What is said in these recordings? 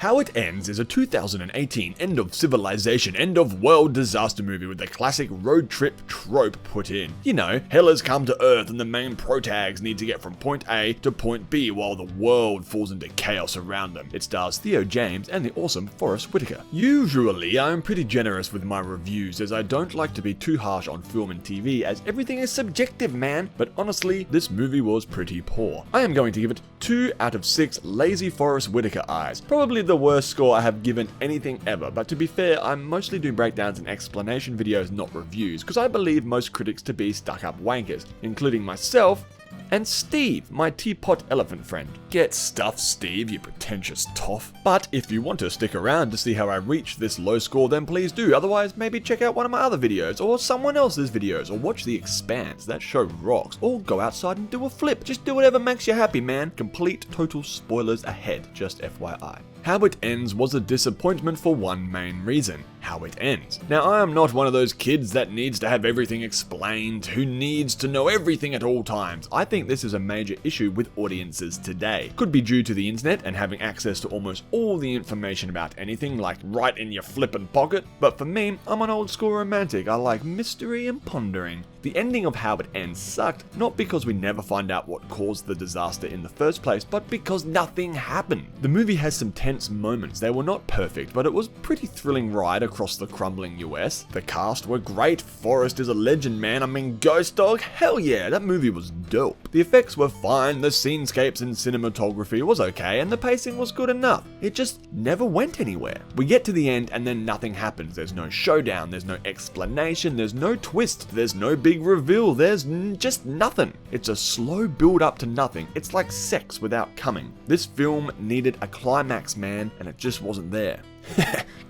How It Ends is a 2018 end of civilization, end of world disaster movie with the classic road trip trope put in. You know, hell has come to Earth and the main protags need to get from point A to point B while the world falls into chaos around them. It stars Theo James and the awesome Forrest Whitaker. Usually, I'm pretty generous with my reviews as I don't like to be too harsh on film and TV as everything is subjective, man. But honestly, this movie was pretty poor. I am going to give it 2 out of 6 lazy Forrest Whitaker eyes. Probably the worst score I have given anything ever, but to be fair, I'm mostly doing breakdowns and explanation videos, not reviews, because I believe most critics to be stuck-up wankers, including myself and Steve, my teapot elephant friend. Get stuffed, Steve, you pretentious toff. But if you want to stick around to see how I reach this low score, then please do. Otherwise, maybe check out one of my other videos, or someone else's videos, or watch The Expanse. That show rocks. Or go outside and do a flip. Just do whatever makes you happy, man. Complete total spoilers ahead, just FYI. How It Ends was a disappointment for one main reason: how it ends. Now, I am not one of those kids that needs to have everything explained, who needs to know everything at all times. I think this is a major issue with audiences today. Could be due to the internet and having access to almost all the information about anything, like right in your flippin' pocket. But for me, I'm an old school romantic. I like mystery and pondering. The ending of How It Ends sucked, not because we never find out what caused the disaster in the first place, but because nothing happened. The movie has some tense moments. They were not perfect, but it was a pretty thrilling ride across the crumbling US. The cast were great. Forrest is a legend, man. I mean, Ghost Dog? Hell yeah, that movie was dope. The effects were fine, the scenescapes and cinematography was okay, and the pacing was good enough. It just never went anywhere. We get to the end and then nothing happens. There's no showdown, there's no explanation, there's no twist, there's no big reveal, there's just nothing. It's a slow build up to nothing. It's like sex without coming. This film needed a climax, man, and it just wasn't there.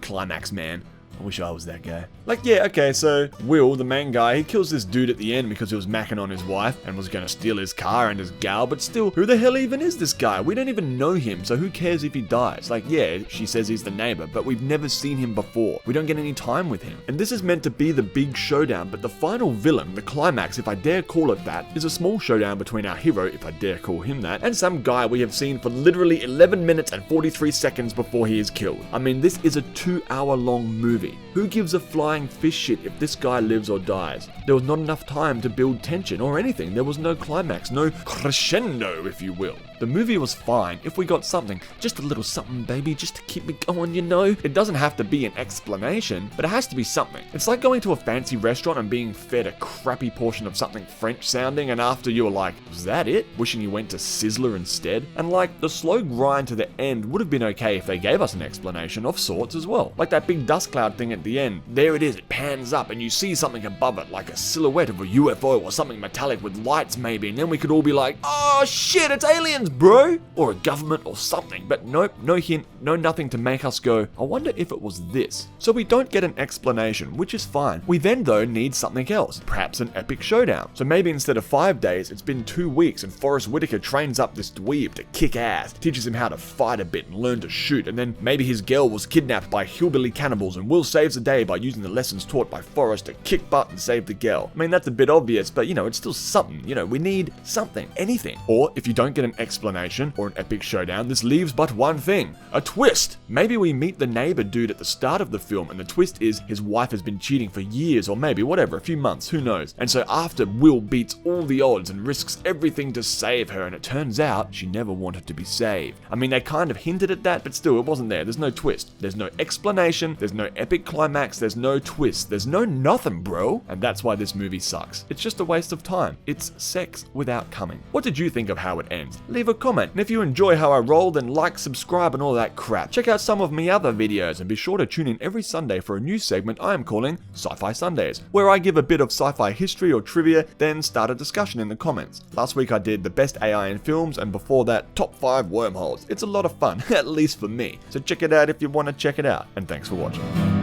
Climax, man. I wish I was that guy. Like, yeah, okay, so Will, the main guy, he kills this dude at the end because he was macking on his wife and was gonna steal his car and his gal, but still, who the hell even is this guy? We don't even know him, so who cares if he dies? Like, yeah, she says he's the neighbor, but we've never seen him before. We don't get any time with him. And this is meant to be the big showdown, but the final villain, the climax, if I dare call it that, is a small showdown between our hero, if I dare call him that, and some guy we have seen for literally 11 minutes and 43 seconds before he is killed. I mean, this is a 2-hour-long movie. Who gives a flying fish shit if this guy lives or dies? There was not enough time to build tension or anything. There was no climax, no crescendo, if you will. The movie was fine if we got something, just a little something, baby, just to keep me going, you know? It doesn't have to be an explanation, but it has to be something. It's like going to a fancy restaurant and being fed a crappy portion of something French sounding, and after you were like, was that it? Wishing you went to Sizzler instead. And like, the slow grind to the end would have been okay if they gave us an explanation of sorts as well. Like that big dust cloud thing at the end. There it is, it pans up and you see something above it, like a silhouette of a UFO or something metallic with lights maybe, and then we could all be like, oh shit, it's aliens, bro! Or a government or something. But nope, no hint, no nothing to make us go, I wonder if it was this. So we don't get an explanation, which is fine. We then though need something else, perhaps an epic showdown. So maybe instead of 5 days, it's been 2 weeks and Forrest Whitaker trains up this dweeb to kick ass, teaches him how to fight a bit and learn to shoot, and then maybe his girl was kidnapped by hillbilly cannibals and Will saves the day by using the lessons taught by Forrest to kick butt and save the girl. I mean, that's a bit obvious, but you know, it's still something. You know, we need something, anything. Or if you don't get an explanation or an epic showdown, this leaves but one thing: a twist. Maybe we meet the neighbor dude at the start of the film and the twist is his wife has been cheating for years, or maybe whatever, a few months, who knows. And so after Will beats all the odds and risks everything to save her, and it turns out she never wanted to be saved. I mean, they kind of hinted at that, but still, it wasn't there. There's no twist. There's no explanation. There's no epic climax. There's no twist. There's no nothing, bro. And that's why this movie sucks. It's just a waste of time. It's sex without coming. What did you think of How It Ends? Leave a comment. And if you enjoy how I roll, then like, subscribe, and all that crap. Check out some of my other videos, and be sure to tune in every Sunday for a new segment I am calling Sci-Fi Sundays, where I give a bit of sci-fi history or trivia, then start a discussion in the comments. Last week I did the best AI in films, and before that, top 5 wormholes. It's a lot of fun, at least for me. So check it out if you want to check it out, and thanks for watching.